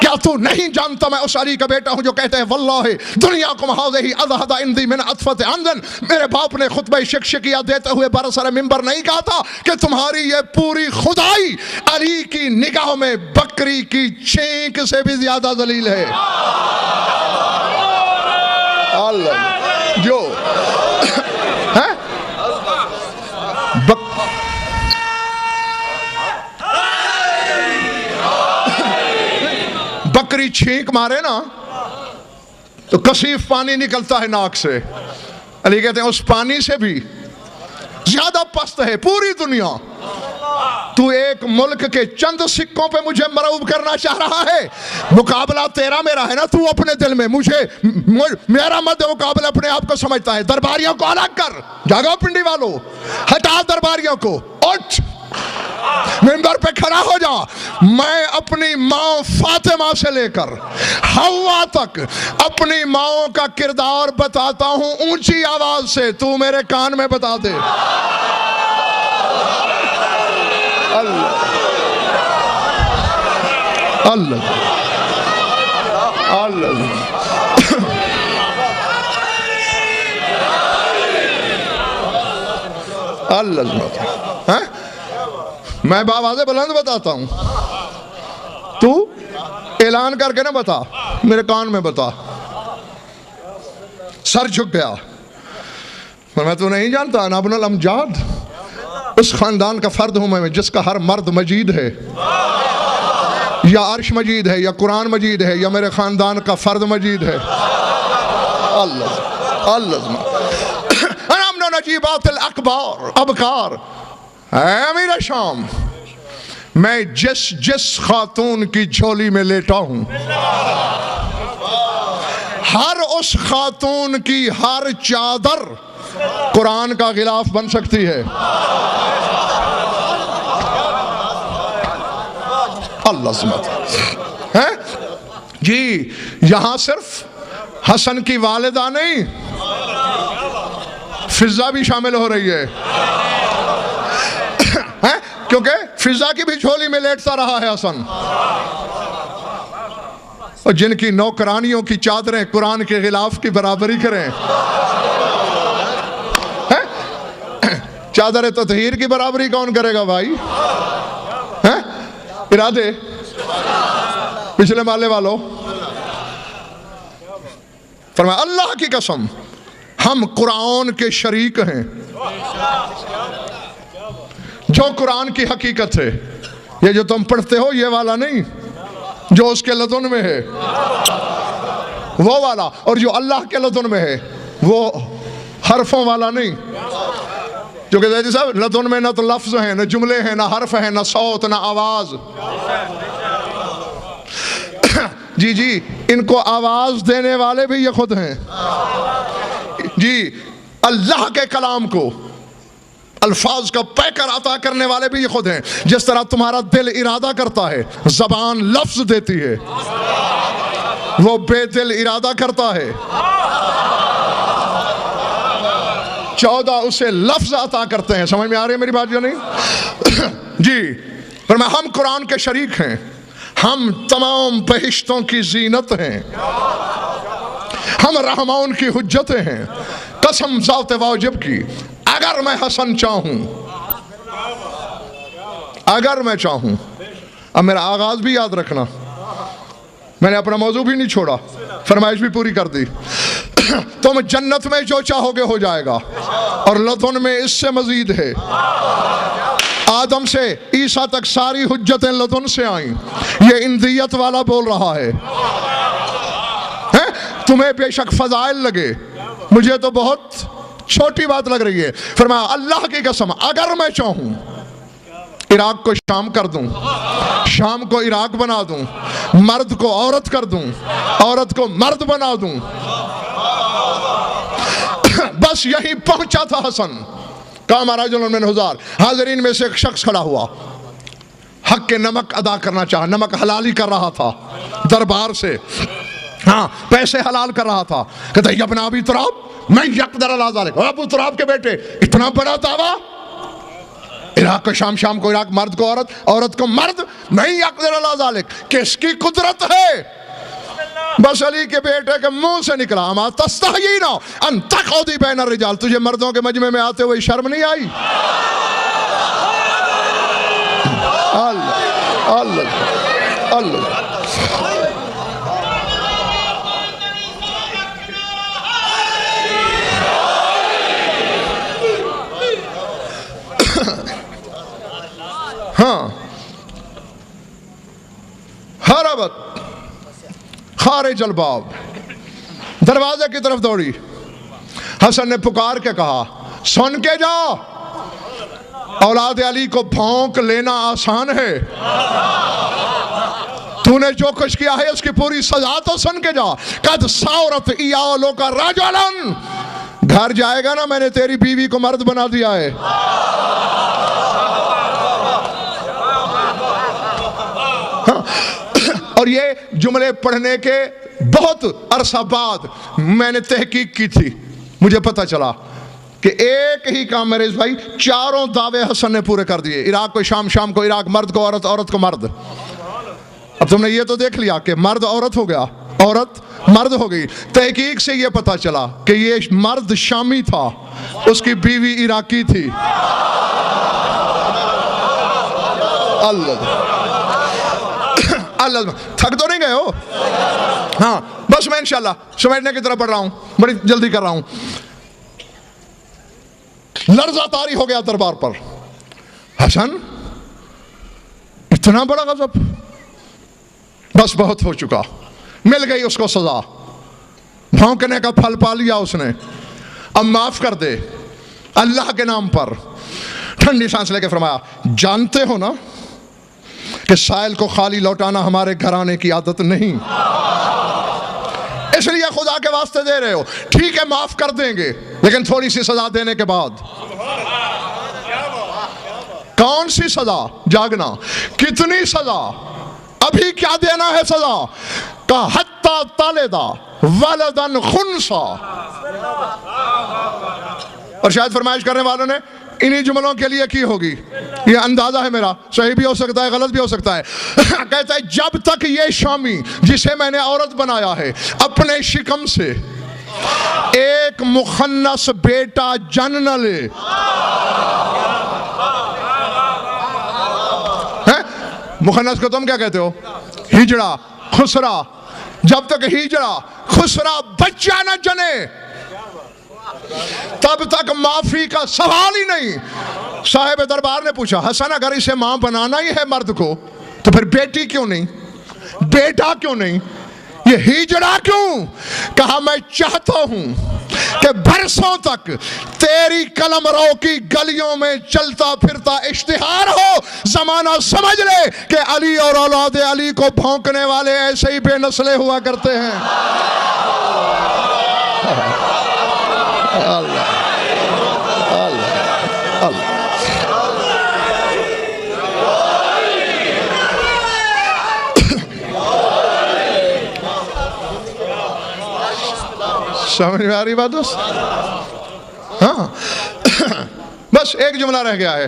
क्या तू नहीं जानता मैं उस अली का बेटा हूं जो कहते हैं वल्लाहि दुनिया को हाज़िही अज़हदा इंदी मिन अतफत अंजन। मेरे बाप ने खुतबा शिक्षकिया देते हुए बरसर मिंबर नहीं कहा था कि तुम्हारी ये पूरी खुदाई अली की निगाह में बकरी की छींक से भी ज्यादा जलील है। अल्लाह जो है बकरी छींक मारे ना तो कसीफ पानी निकलता है नाक से। अली कहते हैं उस पानी से भी ज्यादा पस्त है पूरी दुनिया। तू एक मुल्क के चंद सिक्कों पे मुझे मरऊब करना चाह रहा है। मुकाबला तेरा मेरा है ना, तू अपने दिल में मेरा मध्य मुकाबला अपने आप को समझता है। दरबारियों को अलग कर, जागो पिंडी वालों, हटा दरबारियों को, उठ मिंबर पे खड़ा हो जा। मैं अपनी माँ फातिमा से लेकर हवा तक अपनी माओ का किरदार बताता हूं ऊंची आवाज से, तू मेरे कान में बता दे। अल्लाह अल्लाह अल्लाह अल्लाह। मैं बावाज़े बुलंद बताता हूं, तू ऐलान करके ना बता, मेरे कान में बता। सर झुक गया। मैं तू नहीं जानता ना अब्नुल अमजाद उस खानदान का फर्द हूं मैं जिसका हर मर्द मजीद है, या अर्श मजीद है, या कुरान मजीद है, या मेरे खानदान का फर्द मजीद है। अल्लाह अल्लाह नजीबातिल अकबार अबकार। अमीर शाम, मैं जिस खातून की झोली में लेटा हूं, हर उस खातून की हर चादर कुरान का गिलाफ बन सकती है। अल्लाह सुमत है जी। यहां सिर्फ हसन की वालिदा नहीं, फिजा भी शामिल हो रही है, क्योंकि फिजा की भी झोली में लेटता रहा है हसन। और जिनकी नौकरानियों की चादरें कुरान के खिलाफ की बराबरी करें, चादर ततहीर की बराबरी कौन करेगा भाई? हैं? इरादे पिछले माले वालों, फरमाया अल्लाह की कसम हम कुरान के शरीक हैं। जो कुरान की हकीकत है, ये जो तुम पढ़ते हो ये वाला नहीं, जो उसके लदुन में है वो वाला, और जो अल्लाह के लदुन में है वो हरफों वाला नहीं। जो कहते साहब लदुन में ना तो लफ्ज है, ना जुमले हैं, ना हर्फ है, ना सौत, ना आवाज। जी जी, इनको आवाज देने वाले भी ये खुद हैं जी। अल्लाह के कलाम को अल्फाज का पैकर अता करने वाले भी ये खुद हैं। जिस तरह तुम्हारा दिल इरादा करता है, जबान लफ्ज देती है, वो बेदिल इरादा करता है, 14 उसे लफ्ज अता करते हैं। समझ में आ रही है मेरी बात या नहीं जी? पर मैं हम कुरान के शरीक हैं, हम तमाम बहिश्तों की जीनत हैं, हम रहमान की हुज्जतें हैं। कसम ज़ात वाजिब की, अगर मैं हसन चाहूं, अगर मैं चाहूं, अब मेरा आगाज भी याद रखना, मैंने अपना मौजू भी नहीं छोड़ा, फरमाइश भी पूरी कर दी। तुम जन्नत में जो चाहोगे हो जाएगा, और लदुन में इससे मजीद है। आदम से ईसा तक सारी हुज्जतें लदुन से आईं। ये इंदियत वाला बोल रहा है। तुम्हें बेशक फजाइल लगे, मुझे तो बहुत छोटी बात लग रही है। फरमाया अल्लाह की कसम अगर मैं चाहूं इराक को शाम कर दूं, शाम को इराक बना दूं, मर्द को औरत कर दूं, औरत को मर्द बना दूं। बस यही पहुंचा था हसन। कहा महाराज हाजरीन में से एक शख्स खड़ा हुआ, हक के नमक अदा करना चाहा, नमक हलाली कर रहा था दरबार से। हाँ, पैसे हलाल कर रहा था। कहता है अपना अबी तुराब मैं यकदर अला ज़ालिक, अबू तुराब के बेटे इतना बड़ा दावा, इराक को शाम, शाम को इराक, मर्द को औरत, औरत को मर्द, मैं यकदर अला ज़ालिक, किसकी कुदरत है? बस अली के बेटे के मुंह से निकला, अमा तस्तहयीना अन तक़ऊदी बैन रिजाल, तुझे मर्दों के मजमे में आते हुए शर्म नहीं आई? अल्लाह अल्लाह अल्लाह। हाँ, हरबत खारिज अलबाब, दरवाजे की तरफ दौड़ी। हसन ने पुकार के कहा, सुन के जाओ, औलाद अली को भौंक लेना आसान है, तूने जो कुछ किया है उसकी पूरी सजा तो सुन के जा। कद सावरत इयालो का राजलन, घर जाएगा ना, मैंने तेरी बीवी को मर्द बना दिया है। और ये जुमले पढ़ने के बहुत अरसा बाद मैंने तहकीक की थी, मुझे पता चला कि एक ही काम मेरे भाई, चारों दावे हसन ने पूरे कर दिए। इराक को शाम, शाम को इराक, मर्द को औरत, औरत को मर्द। अब तुमने ये तो देख लिया कि मर्द औरत हो गया, औरत मर्द हो गई। तहकीक से ये पता चला कि ये मर्द शामी था, उसकी बीवी इराकी थी। अल्लाह अल्लाह, थक तो नहीं गए हो? हाँ, बस मैं इंशाल्लाह समझने की तरफ बढ़ रहा हूं, बड़ी जल्दी कर रहा हूं। लर्जा तारी हो गया दरबार पर। हसन, इतना बड़ा गजब, बस बहुत हो चुका, मिल गई उसको सजा, भौंकने का फल पा लिया उसने। अब माफ कर दे अल्लाह के नाम पर। ठंडी सांस लेके फरमाया, जानते हो ना कि साइल को खाली लौटाना हमारे घराने की आदत नहीं, इसलिए खुदा के वास्ते दे रहे हो। ठीक है, माफ कर देंगे, लेकिन थोड़ी सी सजा देने के बाद। कौन सी सजा? जागना। कितनी सजा? अभी क्या देना है सजा? का हत्ता तालेदा वलदन खुनसा। और शायद फरमाइश करने वालों ने इन्हीं जुमलों के लिए की होगी, ये अंदाजा है मेरा, सही भी हो सकता है, गलत भी हो सकता है। कहता है, जब तक ये शामी जिसे मैंने औरत बनाया है अपने शिकम से एक मुखन्नस बेटा जन्म न ले, मुखन्नस को तुम क्या कहते हो? हिजड़ा, खुसरा। जब तक हिजड़ा खुसरा बच्चा न जने तब तक माफी का सवाल ही नहीं। साहिब दरबार ने पूछा, हसन अगर इसे मां बनाना ही है मर्द को, तो फिर बेटी क्यों नहीं, बेटा क्यों नहीं, ये हिजड़ा क्यों? कहा, मैं चाहता हूं कि बरसों तक तेरी कलमरों की गलियों में चलता फिरता इश्तिहार हो, जमाना समझ ले कि अली और औलाद अली को भौंकने वाले ऐसे ही बेनस्ले हुआ करते हैं। अल्लाह अल्लाह अल्लाह। समझ में आ रही बात दोस्त? हाँ, बस एक जुमला रह गया है,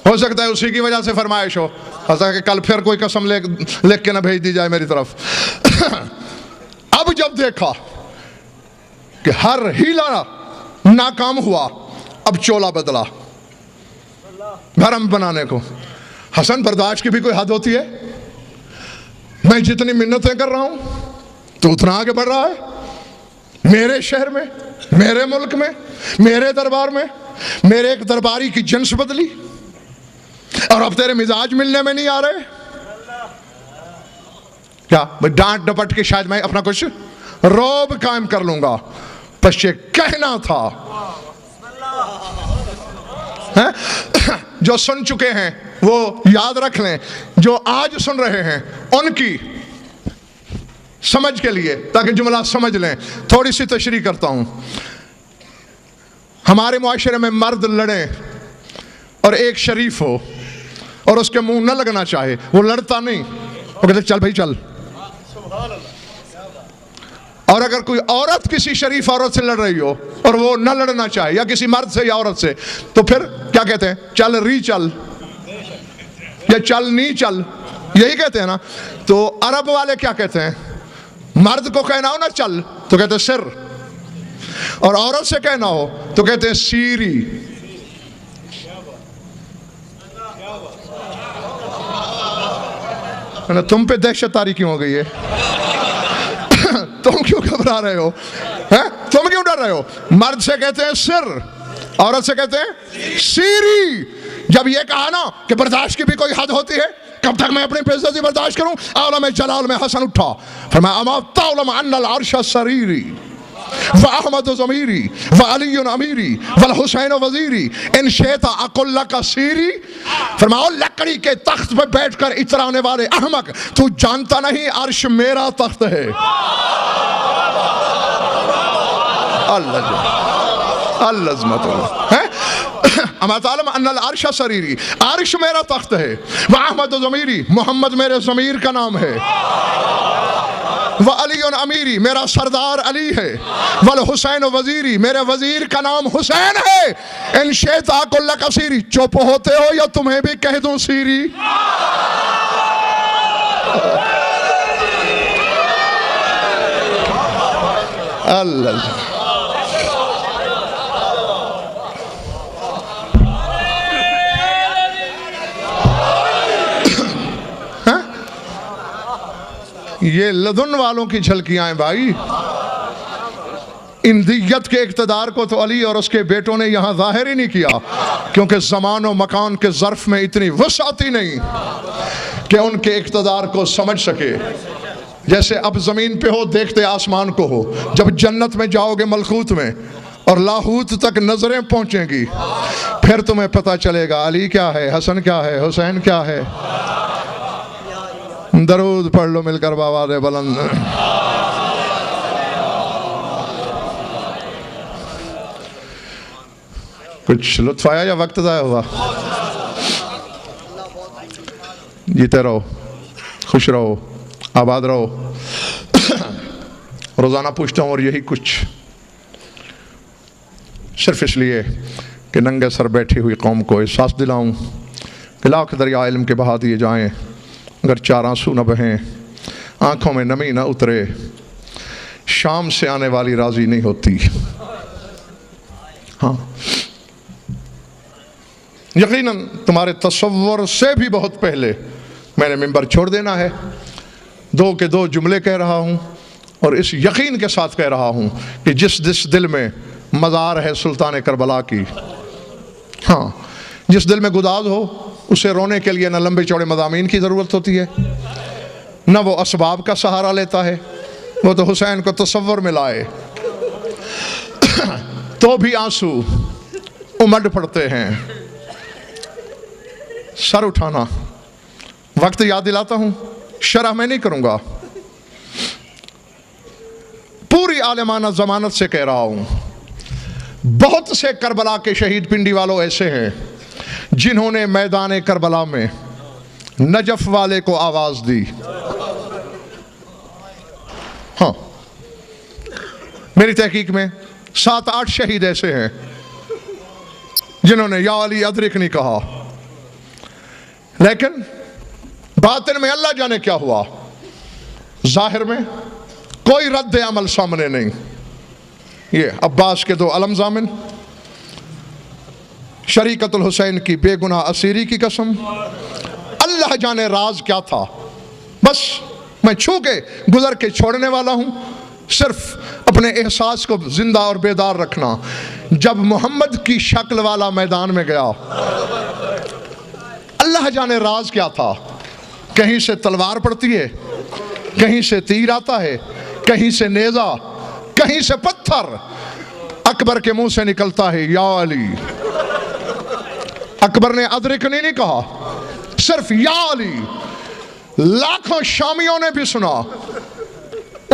हो सकता है उसी की वजह से फरमाइश हो, ऐसा कि कल फिर कोई कसम लिख के ना भेज दी जाए मेरी तरफ। अब जब देखा कि हर हीला नाकाम हुआ, अब चोला बदला भरम बनाने को। हसन, बर्दाश्त की भी कोई हद होती है? मैं जितनी मिन्नतें कर रहा हूं तो उतना आगे बढ़ रहा है, मेरे शहर में, मेरे मुल्क में, मेरे दरबार में। मेरे एक दरबारी की जिन्स बदली और अब तेरे मिजाज मिलने में नहीं आ रहे क्या? मैं डांट डपट के शायद मैं अपना कुछ रौब कायम कर लूंगा, बस ये कहना था है? जो सुन चुके हैं वो याद रख लें, जो आज सुन रहे हैं उनकी समझ के लिए, ताकि जुमला समझ लें। थोड़ी सी तशरीह करता हूं। हमारे मुआशरे में मर्द लड़े और एक शरीफ हो और उसके मुंह न लगना चाहे, वो लड़ता नहीं, वो कहते चल भाई चल, और अगर कोई औरत किसी शरीफ औरत से लड़ रही हो और वो न लड़ना चाहे, या किसी मर्द से या औरत से, तो फिर क्या कहते हैं? चल री चल, या चल नी चल, यही कहते हैं ना। तो अरब वाले क्या कहते हैं? मर्द को कहना हो ना चल तो कहते हैं सिर, और औरत से कहना हो तो कहते हैं सीरी। तुम पे दहशत तारी क्यों हो गई है? तुम क्यों घबरा रहे हो? हैं? तुम क्यों डर रहे हो? मर्द से कहते हैं सिर, औरत से कहते हैं सीरी। जब ये कहा ना कि बर्दाश्त की भी कोई हद होती है, कब तक मैं अपनी बेइज्जती बर्दाश्त करूं? आलम जलाल में हसन उठा, फरमाया अमा तालम अन्नल अर्श सरीरी व अहमद ज़मीरी व अली अमीरी वल हुसैन वजीरी इन शेता अकुल्ला का सीरी। फरमाओ लकड़ी के तख्त पे बैठकर इतराने वाले अहमक, तू जानता नहीं अर्श मेरा तख्त है। अल्लाह है अमातालम अन्नल अर्श सरीरी, अर्श मेरा तख्त है। व अहमद ज़मीरी, मोहम्मद मेरे ज़मीर का नाम है। व अली अमीरी, मेरा सरदार अली है। वल हुसैन वजीरी, मेरे वजीर का नाम हुसैन है। इन शेता कुल्ला कसीरी, चुप होते हो या तुम्हें भी कह दूं सीरी? अल्लाह ये लदुन वालों की झलकियां हैं भाई। इंदियत के इक़्तिदार को तो अली और उसके बेटों ने यहां जाहिर ही नहीं किया, क्योंकि ज़मान और मकान के ज़र्फ़ में इतनी वसाअत ही नहीं कि उनके इक़्तिदार को समझ सके। जैसे अब ज़मीन पे हो देखते आसमान को हो, जब जन्नत में जाओगे मलकूत में और लाहूत तक नज़रें पहुँचेंगी, फिर तुम्हें पता चलेगा अली क्या है, हसन क्या है, हुसैन क्या है। दरूद पढ़ लो मिलकर बाबा दे बुलंद। कुछ लुत्फ आया या वक्त ज़ाया हुआ? जीते रहो, खुश रहो, आबाद रहो। रोज़ाना पूछता हूँ और यही कुछ सिर्फ इसलिए कि नंगे सर बैठी हुई कौम को एहसास दिलाऊं कि लाख दरिया इल्म के बहा दिए जाएं, अगर चार आंसू न बहें, आँखों में नमी न उतरे, शाम से आने वाली राजी नहीं होती। हाँ, यकीनन तुम्हारे तसव्वुर से भी बहुत पहले मैंने मिंबर छोड़ देना है। दो के दो जुमले कह रहा हूँ और इस यकीन के साथ कह रहा हूँ कि जिस दिल में मज़ार है सुल्तान करबला की, हाँ, जिस दिल में गुदाज हो, उसे रोने के लिए न लंबे चौड़े मज़ामीन की ज़रूरत होती है, न वो असबाब का सहारा लेता है। वो तो हुसैन को तसव्वुर में लाए तो भी आंसू उमड़ पड़ते हैं। सर उठाना, वक्त याद दिलाता हूँ, शरह मैं नहीं करूँगा, पूरी आलिमाना ज़मानत से कह रहा हूँ। बहुत से करबला के शहीद पिंडी वालों ऐसे हैं जिन्होंने मैदान करबला में नजफ वाले को आवाज़ दी। हाँ, मेरी तहकीक में 7-8 शहीद ऐसे हैं जिन्होंने या अली अदरिक नहीं कहा, लेकिन बातिन में अल्लाह जाने क्या हुआ, जाहिर में कोई रद्द अमल सामने नहीं। ये अब्बास के 2 अलम ज़ामिन, शरीकतुल हुसैन की बेगुनाह असीरी की कसम, अल्लाह जाने राज क्या था। बस मैं छू के गुजर के छोड़ने वाला हूँ, सिर्फ अपने एहसास को जिंदा और बेदार रखना। जब मोहम्मद की शक्ल वाला मैदान में गया, अल्लाह जाने राज क्या था। कहीं से तलवार पड़ती है, कहीं से तीर आता है, कहीं से नेजा, कहीं से पत्थर। अकबर के मुंह से निकलता है या अली। अकबर ने अदरिक नहीं कहा, सिर्फ या अली। लाखों शामियों ने भी सुना,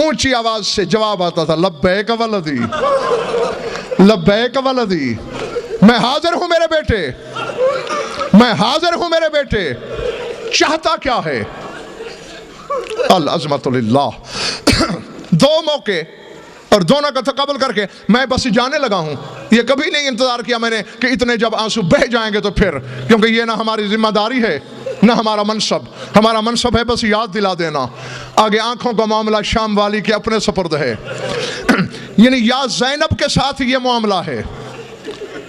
ऊंची आवाज से जवाब आता था, लब्बैक वलदी, लब्बैक वलदी, मैं हाजिर हूं मेरे बेटे, मैं हाजिर हूं मेरे बेटे। चाहता क्या है? अल अज़मतु लिल्लाह। 2 मौके और दोनों का तकबल करके मैं बस जाने लगा हूँ। ये कभी नहीं इंतज़ार किया मैंने कि इतने जब आंसू बह जाएंगे तो फिर, क्योंकि ये ना हमारी जिम्मेदारी है ना हमारा मनसब। हमारा मनसब है बस याद दिला देना। आगे आंखों का मामला शाम वाली के अपने सपुर्द है। यानी या ज़ैनब के साथ ये मामला है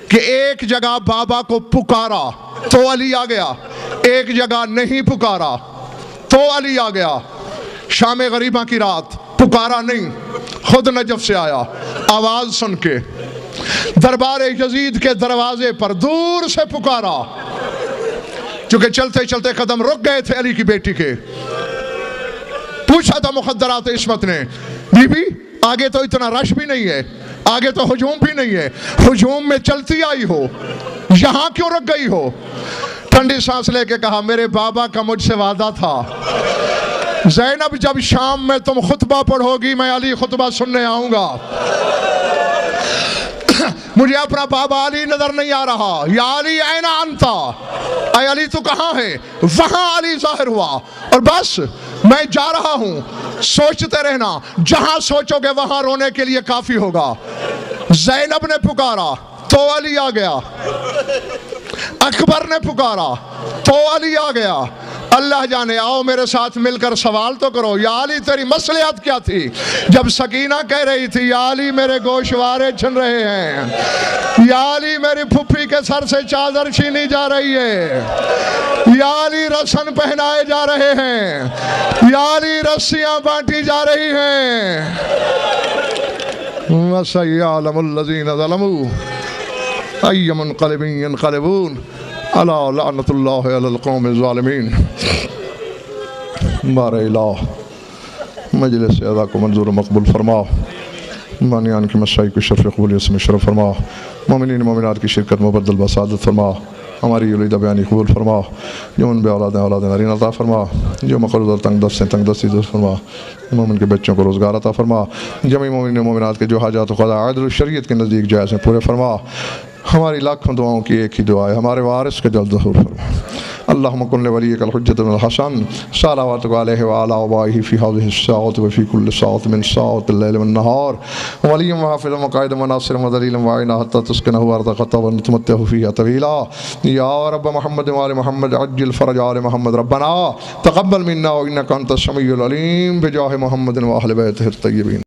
कि एक जगह बाबा को पुकारा तो अली आ गया, एक जगह नहीं पुकारा तो अली आ गया। शाम गरीबा की रात पुकारा नहीं, खुद नजफ से आया, आवाज सुन के दरबार यजीद के दरवाजे पर दूर से पुकारा, क्योंकि चलते चलते कदम रुक गए थे अली की बेटी के। पूछा था मुखद्दरात इस्मत ने, बीबी आगे तो इतना रश भी नहीं है, आगे तो हुजूम भी नहीं है, हुजूम में चलती आई हो, यहां क्यों रुक गई हो? ठंडी सांस लेके कहा, मेरे बाबा का मुझसे वादा था, ज़ैनब जब शाम में तुम खुतबा पढ़ोगी मैं अली खुतबा सुनने आऊंगा। मुझे अपना बाबा अली नजर नहीं आ रहा। या अली ऐना अंता, ऐ अली तू कहाँ है? वहां अली जाहिर हुआ और बस मैं जा रहा हूं। सोचते रहना, जहां सोचोगे वहां रोने के लिए काफी होगा। ज़ैनब ने पुकारा तो अली आ गया, अकबर ने पुकारा तो अली आ गया। अल्लाह जाने, आओ मेरे साथ मिलकर सवाल तो करो, या अली तेरी मसलियत क्या थी? जब सकीना कह रही थी या अली मेरे गोशवारे छिन रहे हैं, या अली मेरी फुफ्फी के सर से चादर छीनी जा रही है, या अली रसन पहनाए जा रहे हैं, या अली रस्सियां बांटी जा रही हैं। वसय्यअलमुल लज़ीना ज़लमू अय्युमुनक़लिबिन यनक़लिबून अला लअनतुल्लाहि अलल क़ौमिज़ ज़ालिमीन। बारे इलाह मजलिस अदा को मंजूर मकबूल फरमा, मानियान की मसाई की शरफ़ क़बूलियत में शरफ़ फरमा, मोमिनीन मोमिनात की शिरकत मुबद्दल बसादत फरमा, हमारी उलीदा बयानी कबूल फरमा, जो उन बे औलाद नरीन अता फरमा, जो मक़रूज़ और तंग दस्त से तंग दस्ती दुरुस्त फरमा, मोमिन के बच्चों को रोज़गार अता फरमा, जमी मोमिन मोमिनात के जो हाजात क़ज़ा आदिल शरीयत के नज़दीक जायज़ हैं पूरे फरमा। हमारी लाखों दुआओं की एक ही दुआ है, हमारे वारिस के जल्द ज़हूर फरमा। अल्लाहुम्मा कुन लिवलिय्यिकल हुज्जतुल हसन सलावतुका अलैहि व अला आबाइहि फ़ी हाज़िहि अस्साअति व फ़ी कुल्लि साअतिन मिन साअतिल लैलि वन नहार वलिय्यन व हाफ़िज़न व क़ाइदन व नासिरन व दलीलन व आइना हत्ता तुस्किनहु अर्दक़ता व तुमत्तिअहु फ़ीहा तवीला। या रब्ब मुहम्मद व आलि मुहम्मद अज्जिल फ़रज आलि मुहम्मद रब्बना तक़ब्बल मिन्ना व इन्नका अंतस समीउल अलीम बिजाहि मुहम्मदिन व अहलि बैतिहि अत-तय्यबीन।